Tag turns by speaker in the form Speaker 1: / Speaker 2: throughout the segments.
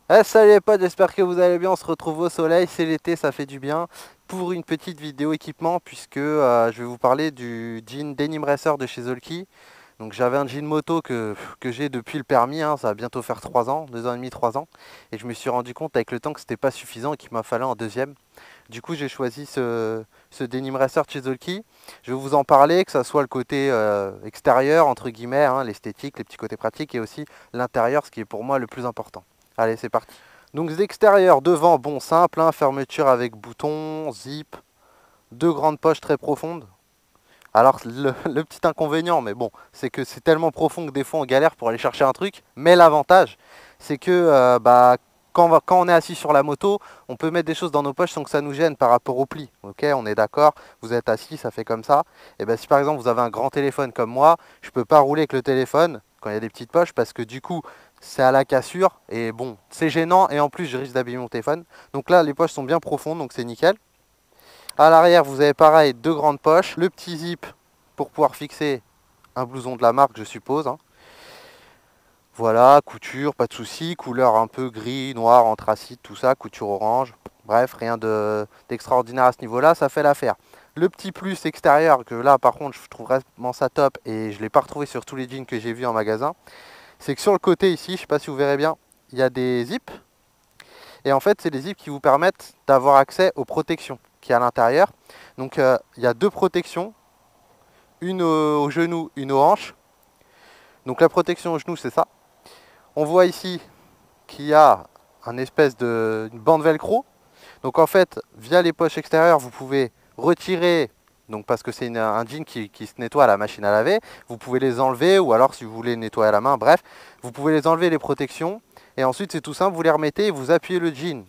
Speaker 1: Salut les potes, j'espère que vous allez bien, on se retrouve au soleil, c'est l'été, ça fait du bien pour une petite vidéo équipement puisque je vais vous parler du jean Denim Racer de chez Zolki. Donc j'avais un jean moto que j'ai depuis le permis, hein, ça va bientôt faire 3 ans, 2 ans et demi, 3 ans. Et je me suis rendu compte avec le temps que c'était pas suffisant et qu'il m'a fallu un deuxième. Du coup j'ai choisi ce Denim Racer de chez Zolki. Je vais vous en parler, que ça soit le côté extérieur, entre guillemets, hein, l'esthétique, les petits côtés pratiques et aussi l'intérieur, ce qui est pour moi le plus important. Allez, c'est parti. Donc l'extérieur, devant, bon, simple, hein, fermeture avec bouton, zip, deux grandes poches très profondes. Alors le petit inconvénient, mais bon, c'est que c'est tellement profond que des fois on galère pour aller chercher un truc. Mais l'avantage, c'est que quand on est assis sur la moto, on peut mettre des choses dans nos poches sans que ça nous gêne par rapport au pli. Ok, on est d'accord, vous êtes assis, ça fait comme ça. Et bien si par exemple vous avez un grand téléphone comme moi, je peux pas rouler avec le téléphone quand il y a des petites poches parce que du coup c'est à la cassure et bon, c'est gênant et en plus je risque d'abîmer mon téléphone. Donc là les poches sont bien profondes donc c'est nickel. À l'arrière, vous avez pareil deux grandes poches, le petit zip pour pouvoir fixer un blouson de la marque, je suppose, hein. Voilà, couture, pas de souci, couleur un peu gris, noir, anthracite, tout ça, couture orange. Bref, rien d'extraordinaire à ce niveau-là, ça fait l'affaire. Le petit plus extérieur, que là par contre je trouve vraiment ça top et je ne l'ai pas retrouvé sur tous les jeans que j'ai vus en magasin, c'est que sur le côté ici, je ne sais pas si vous verrez bien, il y a des zips. Et en fait, c'est des zips qui vous permettent d'avoir accès aux protections qui est à l'intérieur. Donc il y a deux protections, une au genou, une aux hanches. Donc la protection au genou, c'est ça. On voit ici qu'il y a un espèce une bande velcro. Donc en fait, via les poches extérieures, vous pouvez retirer, donc parce que c'est un jean qui se nettoie à la machine à laver, vous pouvez les enlever, ou alors si vous voulez nettoyer à la main, bref, vous pouvez les enlever les protections, et ensuite c'est tout simple, vous les remettez et vous appuyez le jean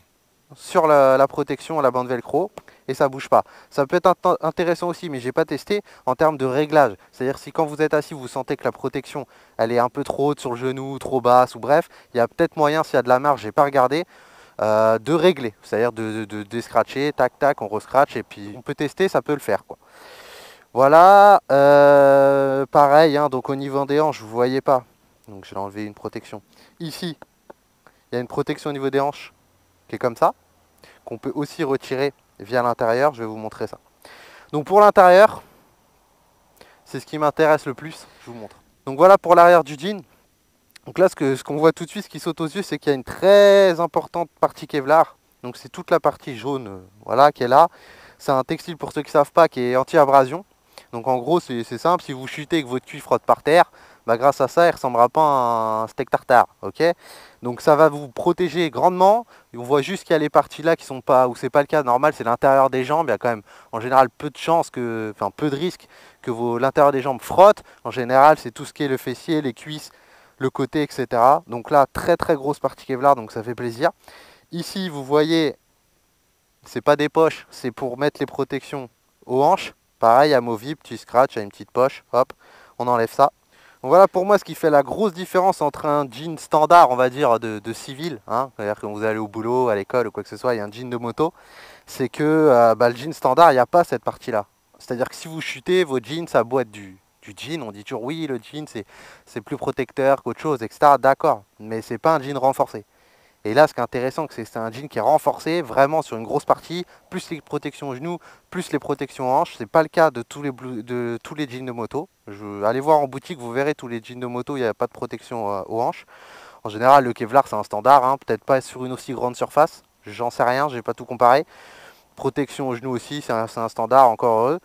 Speaker 1: sur la protection à la bande velcro et ça bouge pas. Ça peut être intéressant aussi, mais j'ai pas testé en termes de réglage. C'est-à-dire si quand vous êtes assis, vous sentez que la protection elle est un peu trop haute sur le genou, trop basse ou bref, il y a peut-être moyen s'il y a de la marge, j'ai pas regardé, de régler. C'est-à-dire de scratcher, tac tac, on rescratch et puis on peut tester, ça peut le faire quoi. Voilà, pareil, hein, donc au niveau des hanches, vous voyez pas. Donc je vais enlever une protection. Ici, il y a une protection au niveau des hanches qui est comme ça qu'on peut aussi retirer via l'intérieur. Je vais vous montrer ça. Donc pour l'intérieur, c'est ce qui m'intéresse le plus. Je vous montre. Donc voilà pour l'arrière du jean. Donc là, ce qu'on voit tout de suite, ce qui saute aux yeux, c'est qu'il y a une très importante partie Kevlar. Donc c'est toute la partie jaune, voilà, qui est là. C'est un textile pour ceux qui ne savent pas, qui est anti-abrasion. Donc en gros, c'est simple. Si vous chutez et que votre cuir frotte par terre, bah, grâce à ça, il ne ressemblera pas à un steak tartare. Ok. Donc ça va vous protéger grandement. Et on voit juste qu'il y a les parties là qui sont pas, où c'est pas le cas. Normal, c'est l'intérieur des jambes. Il y a quand même en général peu de chances enfin peu de risques que l'intérieur des jambes frotte. En général, c'est tout ce qui est le fessier, les cuisses, le côté, etc. Donc là, très très grosse partie Kevlar, donc ça fait plaisir. Ici, vous voyez, c'est pas des poches, c'est pour mettre les protections aux hanches. Pareil, amovible, petit scratch, à une petite poche, hop, on enlève ça. Donc voilà pour moi ce qui fait la grosse différence entre un jean standard, on va dire, de civil, hein, c'est-à-dire quand vous allez au boulot, à l'école ou quoi que ce soit, il y a un jean de moto, c'est que le jean standard, il n'y a pas cette partie-là. C'est-à-dire que si vous chutez, votre jean, ça a beau être du jean, on dit toujours oui, le jean, c'est plus protecteur qu'autre chose, etc. D'accord, mais c'est pas un jean renforcé. Et là, ce qui est intéressant, c'est un jean qui est renforcé vraiment sur une grosse partie, plus les protections aux genoux, plus les protections hanches. C'est pas le cas de tous les jeans de moto. Allez voir en boutique, vous verrez tous les jeans de moto, il n'y a pas de protection aux hanches. En général, le Kevlar, c'est un standard, hein, peut-être pas sur une aussi grande surface. J'en sais rien, j'ai pas tout comparé. Protection aux genoux aussi, c'est un standard, encore heureux.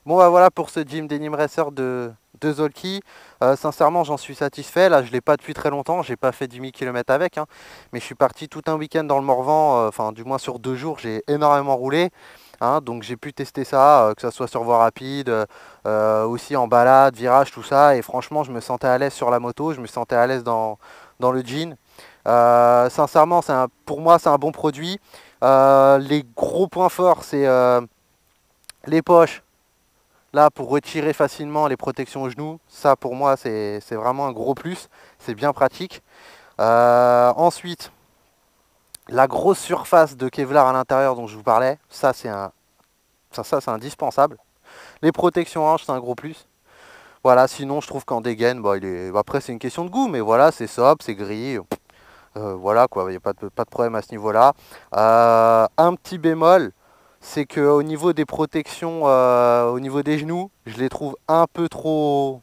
Speaker 1: Bon bah voilà pour ce Gym Denim Racer de Zolki. Sincèrement j'en suis satisfait. Là je ne l'ai pas depuis très longtemps, j'ai pas fait 10 000 km avec, hein. Mais je suis parti tout un week-end dans le Morvan, enfin du moins sur 2 jours, j'ai énormément roulé. Hein, donc j'ai pu tester ça, que ce soit sur voie rapide, aussi en balade, virage, tout ça. Et franchement je me sentais à l'aise sur la moto, je me sentais à l'aise dans le jean. Sincèrement pour moi c'est un bon produit. Les gros points forts c'est les poches. Là, pour retirer facilement les protections aux genoux, ça pour moi c'est vraiment un gros plus, c'est bien pratique. Ensuite, la grosse surface de Kevlar à l'intérieur dont je vous parlais, ça c'est indispensable. Les protections hanches, c'est un gros plus. Voilà, sinon je trouve qu'en dégaine, bah, après c'est une question de goût, mais voilà, c'est sobre, c'est gris. Voilà quoi, il n'y a pas de problème à ce niveau-là. Un petit bémol, c'est qu'au niveau des protections, au niveau des genoux, je les trouve un peu trop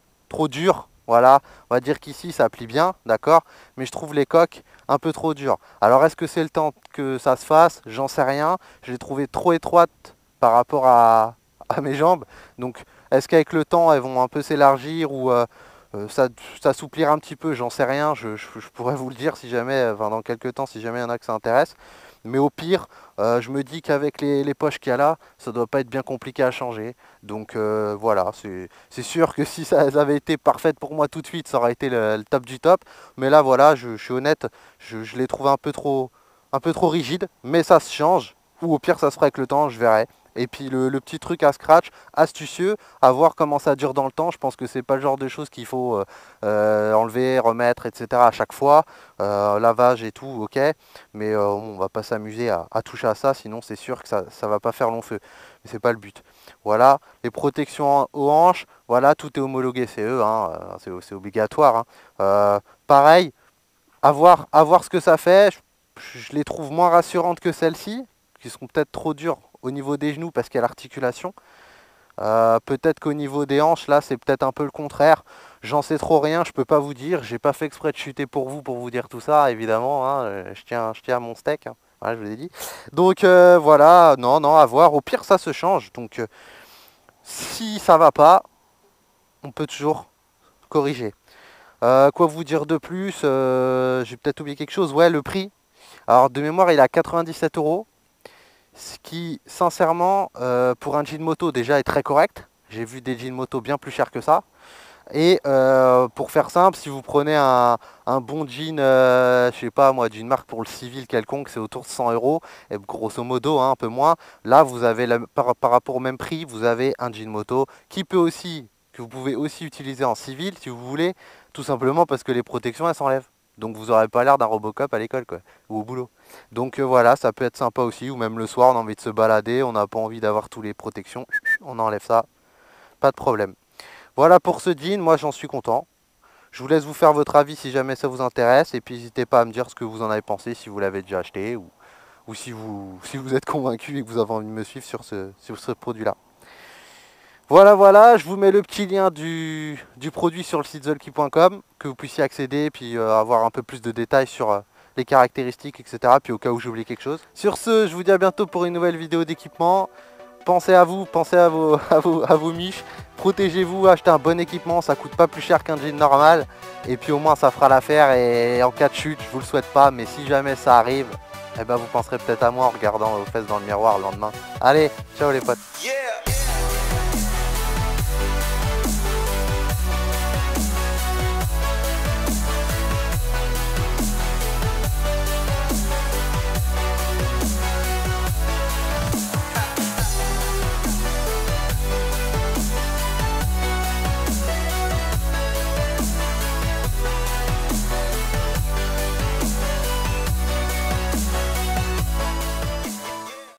Speaker 1: dures. Voilà, on va dire qu'ici ça plie bien, d'accord, mais je trouve les coques un peu trop dures. Alors est-ce que c'est le temps que ça se fasse? J'en sais rien. Je l'ai trouvé trop étroite par rapport à mes jambes. Donc est-ce qu'avec le temps elles vont un peu s'élargir ou s'assouplir un petit peu? J'en sais rien. Je pourrais vous le dire si jamais, enfin, dans quelques temps, si jamais il y en a que ça intéresse. Mais au pire, je me dis qu'avec les poches qu'il y a là, ça doit pas être bien compliqué à changer. Donc voilà, c'est sûr que si ça avait été parfaite pour moi tout de suite, ça aurait été le top du top. Mais là voilà, je suis honnête, je l'ai trouvé un peu trop rigide, mais ça se change. Ou au pire ça se fera avec le temps, je verrai. Et puis le petit truc à scratch, astucieux, à voir comment ça dure dans le temps. Je pense que c'est pas le genre de choses qu'il faut enlever, remettre, etc. à chaque fois. Lavage et tout, ok. Mais on va pas s'amuser à toucher à ça, sinon c'est sûr que ça va pas faire long feu. Mais c'est pas le but. Voilà, les protections aux hanches, voilà, tout est homologué CE, hein, c'est obligatoire. Hein. Pareil, à voir ce que ça fait. Je les trouve moins rassurantes que celles-ci, qui seront peut-être trop dures au niveau des genoux parce qu'il y a l'articulation. Peut-être qu'au niveau des hanches, là, c'est peut-être un peu le contraire. J'en sais trop rien, je peux pas vous dire. J'ai pas fait exprès de chuter pour vous dire tout ça, évidemment. Hein. Je tiens à mon steak, hein. Voilà, je vous l'ai dit. Donc voilà, non, à voir. Au pire, ça se change. Donc si ça va pas, on peut toujours corriger. Quoi vous dire de plus? J'ai peut-être oublié quelque chose. Ouais, le prix. Alors de mémoire, il est à 97 euros. Ce qui, sincèrement, pour un jean moto déjà est très correct. J'ai vu des jeans moto bien plus chers que ça. Et pour faire simple, si vous prenez un bon jean, je sais pas moi, d'une marque pour le civil quelconque, c'est autour de 100 euros. Et grosso modo, hein, un peu moins. Là, vous avez par rapport au même prix, vous avez un jean moto que vous pouvez aussi utiliser en civil si vous voulez, tout simplement parce que les protections elles s'enlèvent. Donc vous n'aurez pas l'air d'un Robocop à l'école quoi, ou au boulot. Donc voilà, ça peut être sympa aussi, ou même le soir on a envie de se balader, on n'a pas envie d'avoir tous les protections, on enlève ça, pas de problème. Voilà pour ce jean, moi j'en suis content. Je vous laisse vous faire votre avis si jamais ça vous intéresse, et puis n'hésitez pas à me dire ce que vous en avez pensé, si vous l'avez déjà acheté, ou si vous êtes convaincu et que vous avez envie de me suivre sur ce produit-là. Voilà, je vous mets le petit lien du produit sur le site zolki.com, que vous puissiez accéder et puis avoir un peu plus de détails sur les caractéristiques, etc. Puis au cas où j'oublie quelque chose. Sur ce, je vous dis à bientôt pour une nouvelle vidéo d'équipement. Pensez à vous, pensez à vos miches. Protégez-vous, achetez un bon équipement, ça coûte pas plus cher qu'un jean normal. Et puis au moins ça fera l'affaire, et en cas de chute, je vous le souhaite pas, mais si jamais ça arrive, eh ben vous penserez peut-être à moi en regardant vos fesses dans le miroir le lendemain. Allez, ciao les potes. Yeah.